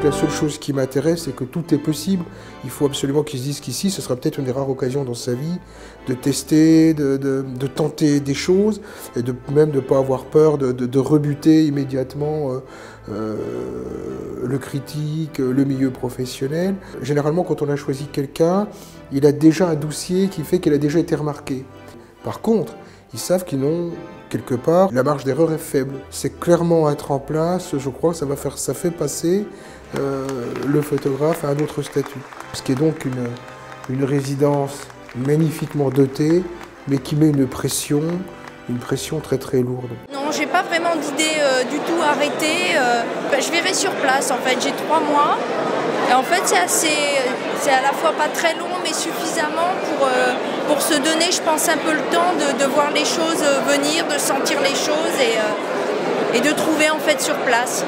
La seule chose qui m'intéresse, c'est que tout est possible. Il faut absolument qu'il se dise qu'ici, ce sera peut-être une des rares occasions dans sa vie de tester, de tenter des choses et même de ne pas avoir peur de rebuter immédiatement le critique, le milieu professionnel. Généralement, quand on a choisi quelqu'un, il a déjà un dossier qui fait qu'il a déjà été remarqué. Par contre, ils savent qu'ils n'ont quelque part, la marge d'erreur est faible. C'est clairement être en place, je crois que ça fait passer le photographe à un autre statut. Ce qui est donc une résidence magnifiquement dotée, mais qui met une pression très très lourde. Non, j'ai pas vraiment d'idée du tout arrêtée. Je verrai sur place en fait, j'ai 3 mois. Et en fait c'est à la fois pas très long mais suffisamment pour se donner, je pense, un peu le temps de voir les choses venir, de sentir les choses et de trouver en fait sur place.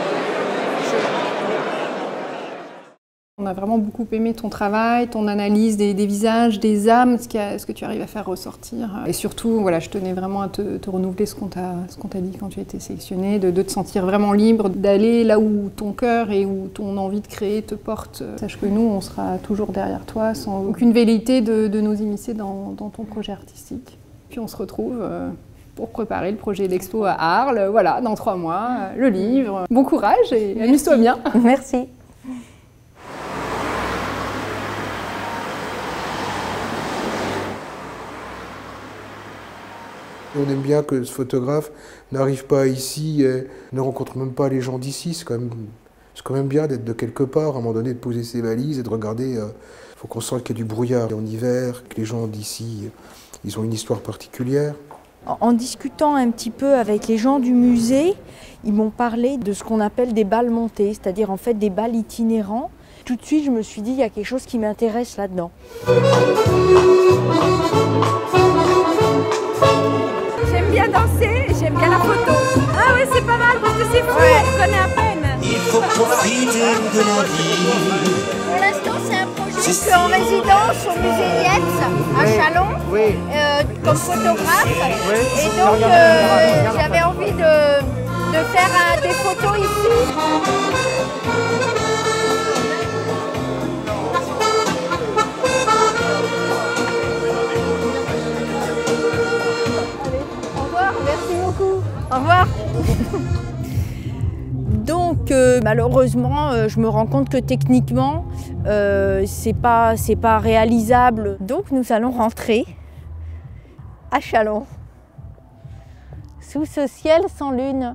On a vraiment beaucoup aimé ton travail, ton analyse des visages, des âmes, ce que tu arrives à faire ressortir. Et surtout, voilà, je tenais vraiment à te renouveler ce qu'on t'a dit quand tu as été sélectionné, de te sentir vraiment libre, d'aller là où ton cœur et où ton envie de créer te porte. Sache que nous, on sera toujours derrière toi, sans aucune velléité de nous immiscer dans ton projet artistique. Puis on se retrouve pour préparer le projet d'expo à Arles, voilà, dans 3 mois, le livre. Bon courage et amuse-toi bien. Merci. On aime bien que ce photographe n'arrive pas ici et ne rencontre même pas les gens d'ici. C'est quand même bien d'être de quelque part, à un moment donné, de poser ses valises et de regarder. Il faut qu'on sente qu'il y a du brouillard en hiver, que les gens d'ici, ils ont une histoire particulière. En discutant un petit peu avec les gens du musée, ils m'ont parlé de ce qu'on appelle des balles montées, c'est-à-dire en fait des balles itinérants. Tout de suite, je me suis dit, il y a quelque chose qui m'intéresse là-dedans. J'aime bien danser, j'aime bien la photo. Ah oui, c'est pas mal parce que c'est fou, on connaît à peine. Il faut profiter de la vie. Pour l'instant, c'est un projet. Je suis en résidence au musée Niepce, à Châlons, comme photographe. Et donc, j'avais envie de faire des photos ici. Au revoir. Donc malheureusement, je me rends compte que techniquement, c'est pas réalisable. Donc nous allons rentrer à Châlons, sous ce ciel sans lune.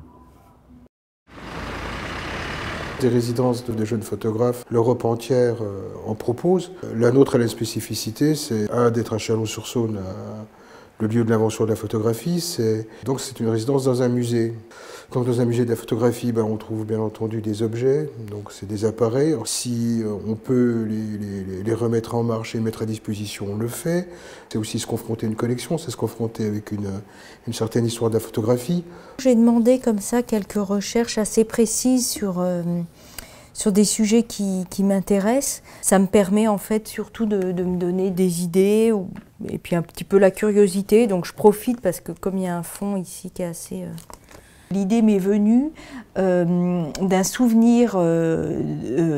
Des résidences de jeunes photographes, l'Europe entière en propose. La nôtre a la spécificité, c'est d'être à Chalon-sur-Saône, le lieu de l'invention de la photographie. Donc c'est une résidence dans un musée. Donc dans un musée de la photographie, on trouve bien entendu des objets, donc c'est des appareils. Alors, si on peut les remettre en marche et mettre à disposition, on le fait. C'est aussi se confronter à une collection, c'est se confronter avec une certaine histoire de la photographie. J'ai demandé comme ça quelques recherches assez précises sur des sujets qui m'intéressent. Ça me permet en fait surtout de me donner des idées et puis un petit peu la curiosité. Donc je profite parce que comme il y a un fond ici qui est assez... L'idée m'est venue d'un souvenir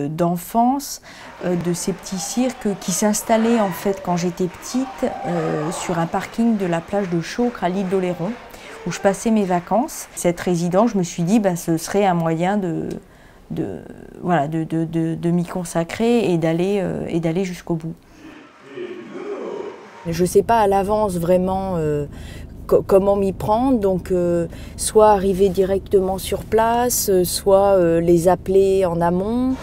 d'enfance de ces petits cirques qui s'installaient en fait quand j'étais petite sur un parking de la plage de Chaucre à l'île d'Oléron où je passais mes vacances. Cette résidence, je me suis dit ce serait un moyen de m'y consacrer et d'aller jusqu'au bout. Je ne sais pas à l'avance vraiment comment m'y prendre, donc soit arriver directement sur place, soit les appeler en amont.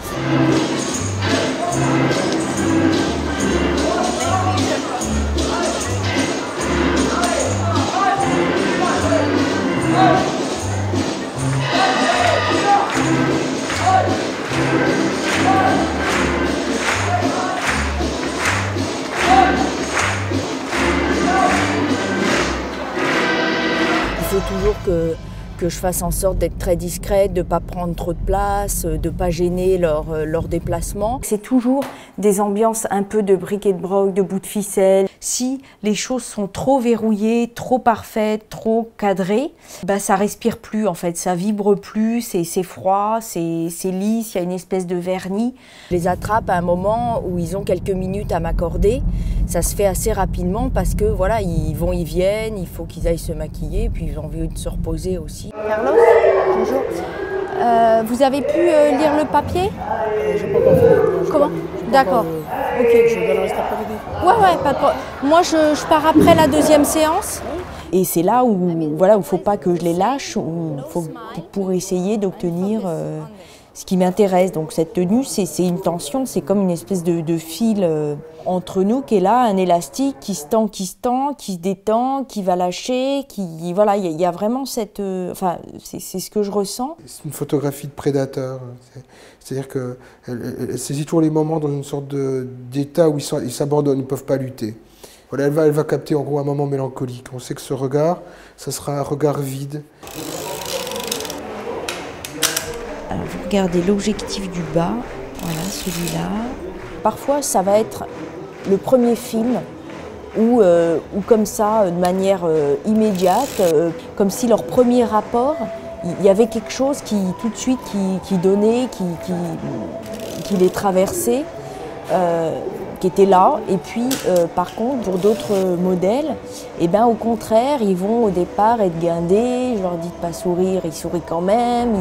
Il faut toujours que je fasse en sorte d'être très discrète, de ne pas prendre trop de place, de ne pas gêner leur déplacement. C'est toujours des ambiances un peu de bric et de broc, de bouts de ficelle. Si les choses sont trop verrouillées, trop parfaites, trop cadrées, bah ça respire plus en fait, ça vibre plus, c'est froid, c'est lisse, il y a une espèce de vernis. Je les attrape à un moment où ils ont quelques minutes à m'accorder. Ça se fait assez rapidement parce que voilà, ils vont, ils viennent, il faut qu'ils aillent se maquiller, puis ils ont envie de se reposer aussi. Carlos, bonjour. Vous avez pu lire le papier? J'ai pas encore fait. Comment? D'accord. Ok. Je vais le reste après-midi. Ouais, pas de problème. Moi, je pars après la deuxième séance. Et c'est là où voilà, où faut pas que je les lâche, où faut pour essayer d'obtenir ce qui m'intéresse. Donc cette tenue, c'est une tension, c'est comme une espèce de fil entre nous qui est là, un élastique qui se tend, qui se détend, qui va lâcher, qui voilà, il y a vraiment cette, enfin c'est ce que je ressens. C'est une photographie de prédateur. C'est-à-dire qu'elle saisit toujours les moments dans une sorte d'état où ils s'abandonnent, ils ne peuvent pas lutter. Voilà, elle va capter en gros un moment mélancolique. On sait que ce regard, ça sera un regard vide. Alors vous regardez l'objectif du bas, voilà celui-là. Parfois ça va être le premier film où comme ça, de manière immédiate, comme si leur premier rapport, il y avait quelque chose qui tout de suite qui donnait, qui les traversait. Qui étaient là, et puis par contre pour d'autres modèles, eh ben, au contraire ils vont au départ être guindés, je leur dis de pas sourire, ils sourient quand même,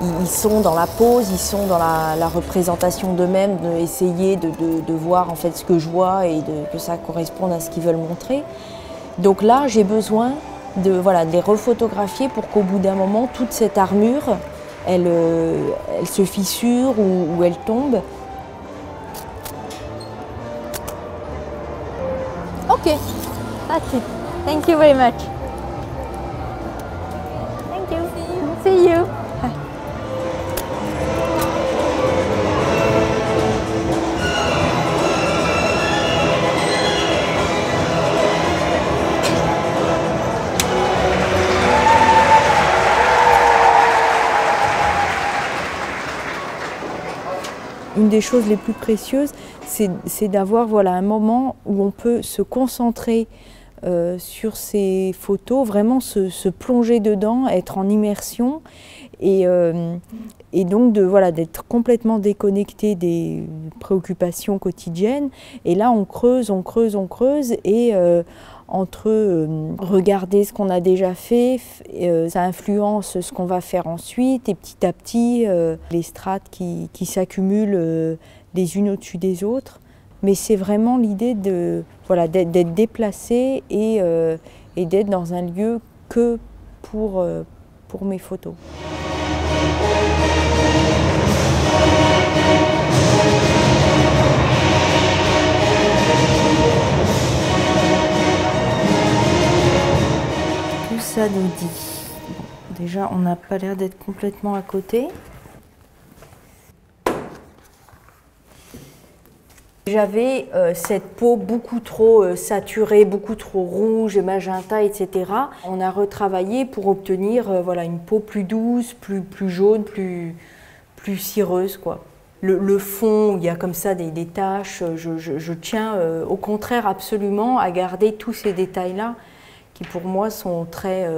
ils sont dans la pose, ils sont dans la représentation d'eux-mêmes, d'essayer de voir en fait ce que je vois et que ça corresponde à ce qu'ils veulent montrer. Donc là j'ai besoin de les refotographier pour qu'au bout d'un moment toute cette armure elle se fissure ou elle tombe. Okay, that's it. Thank you very much. Thank you. See you. Une des choses les plus précieuses, c'est d'avoir un moment où on peut se concentrer sur ces photos, vraiment se plonger dedans, être en immersion et donc d'être complètement déconnecté des préoccupations quotidiennes. Et là, on creuse et entre regarder ce qu'on a déjà fait, ça influence ce qu'on va faire ensuite et petit à petit les strates qui s'accumulent les unes au-dessus des autres. Mais c'est vraiment l'idée d'être déplacé et d'être dans un lieu que pour mes photos. Ça nous dit. Bon, déjà, on n'a pas l'air d'être complètement à côté. J'avais cette peau beaucoup trop saturée, beaucoup trop rouge et magenta, etc. On a retravaillé pour obtenir une peau plus douce, plus jaune, plus cireuse, quoi. Le fond, où il y a comme ça des taches, je tiens au contraire absolument à garder tous ces détails-là, qui pour moi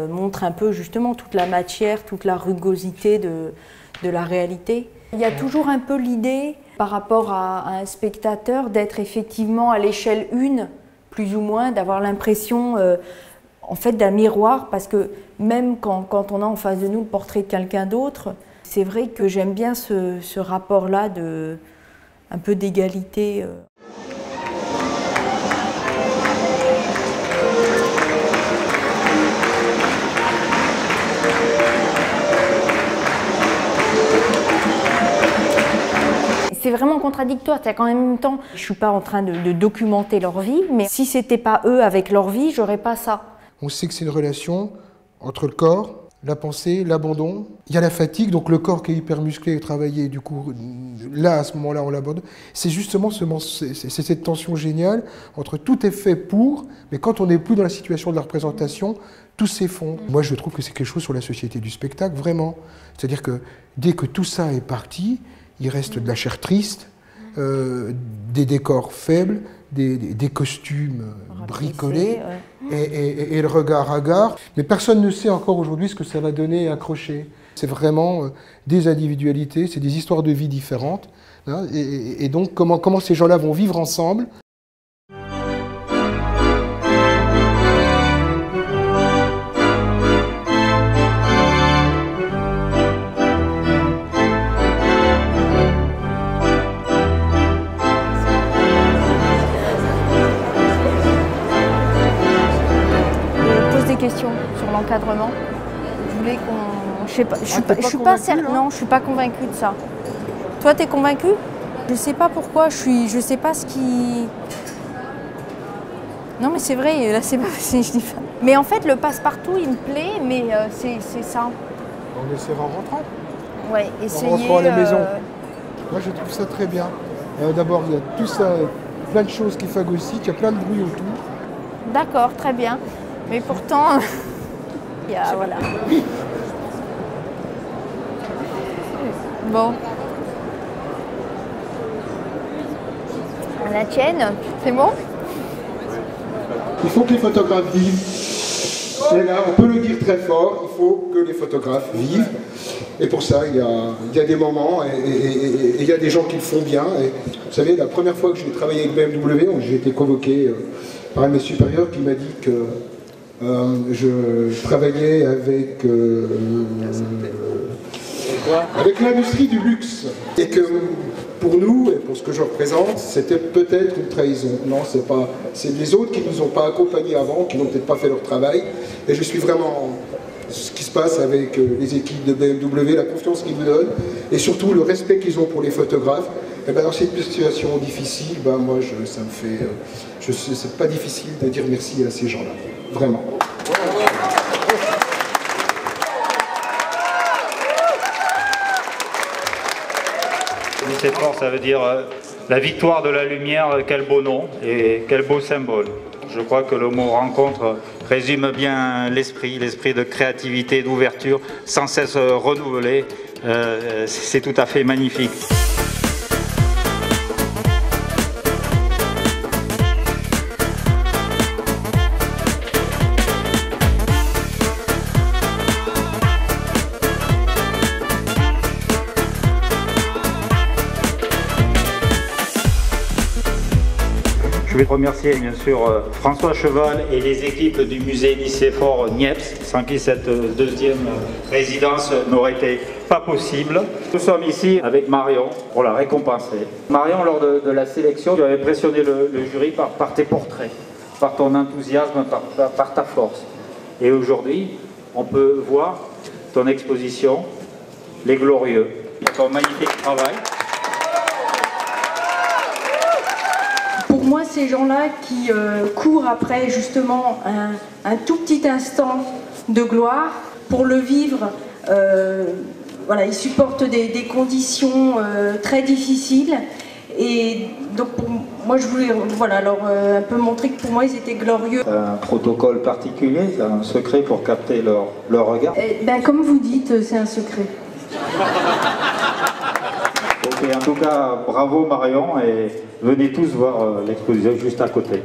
montrent un peu justement toute la matière, toute la rugosité de la réalité. Il y a toujours un peu l'idée, par rapport à un spectateur, d'être effectivement à l'échelle 1, plus ou moins, d'avoir l'impression en fait d'un miroir, parce que même quand on a en face de nous le portrait de quelqu'un d'autre, c'est vrai que j'aime bien ce rapport-là un peu d'égalité. C'est vraiment contradictoire, c'est qu'en même temps, je ne suis pas en train de documenter leur vie, mais si ce n'était pas eux avec leur vie, j'aurais pas ça. On sait que c'est une relation entre le corps, la pensée, l'abandon. Il y a la fatigue, donc le corps qui est hyper musclé et travaillé, du coup, là, à ce moment-là, on l'abandonne. C'est justement cette tension géniale entre tout est fait pour, mais quand on n'est plus dans la situation de la représentation, tous ces fonds. Moi, je trouve que c'est quelque chose sur la société du spectacle, vraiment. C'est-à-dire que dès que tout ça est parti, il reste de la chair triste, des décors faibles, des costumes bricolés, et le regard hagard. Mais personne ne sait encore aujourd'hui ce que ça va donner à Crochet. C'est vraiment des individualités, c'est des histoires de vie différentes. Hein, et donc, comment ces gens-là vont vivre ensemble. Questions sur l'encadrement. Je voulais qu'on... Je sais pas, non, je suis pas convaincue de ça. Toi, t'es convaincue? Je sais pas pourquoi, je sais pas ce qui... Non mais c'est vrai, là c'est pas... Je dis pas. Mais en fait, le passe-partout, il me plaît, mais c'est ça. On essaiera en rentrant. Ouais, essayer... En rentrant à la maison. Moi, je trouve ça très bien. D'abord, il y a tout ça, plein de choses qui phagocytent, il y a plein de bruit autour. D'accord, très bien. Mais pourtant, il y a, voilà. Bon. La tienne, c'est bon? Il faut que les photographes vivent. Et là, on peut le dire très fort, il faut que les photographes vivent. Et pour ça, il y a des moments et il y a des gens qui le font bien. Et vous savez, la première fois que j'ai travaillé avec BMW, j'ai été convoqué par un de mes supérieurs qui m'a dit que je travaillais avec l'industrie du luxe et que pour nous et pour ce que je représente, c'était peut-être une trahison. Non, c'est les autres qui ne nous ont pas accompagnés avant, qui n'ont peut-être pas fait leur travail. Et je suis vraiment ce qui se passe avec les équipes de BMW, la confiance qu'ils nous donnent et surtout le respect qu'ils ont pour les photographes. Et ben dans cette situation difficile, ben moi ça me fait, c'est pas difficile de dire merci à ces gens-là, vraiment. Cette force, ça veut dire la victoire de la lumière, quel beau nom et quel beau symbole. Je crois que le mot rencontre résume bien l'esprit de créativité, d'ouverture, sans cesse renouvelé. C'est tout à fait magnifique. Je vais remercier bien sûr François Cheval et les équipes du musée Nicéphore Niepce, sans qui cette deuxième résidence n'aurait été pas possible. Nous sommes ici avec Marion pour la récompenser. Marion, lors de la sélection, tu avais impressionné le jury par tes portraits, par ton enthousiasme, par ta force. Et aujourd'hui, on peut voir ton exposition, Les Glorieux, ton magnifique travail. Pour moi, ces gens-là qui courent après justement un tout petit instant de gloire, pour le vivre, voilà, ils supportent des conditions très difficiles. Et donc, moi, je voulais voilà, alors, un peu montrer que pour moi, ils étaient glorieux. Un protocole particulier, un secret pour capter leur regard? Ben, comme vous dites, c'est un secret. Ok, en tout cas, bravo Marion, et venez tous voir l'exposition juste à côté.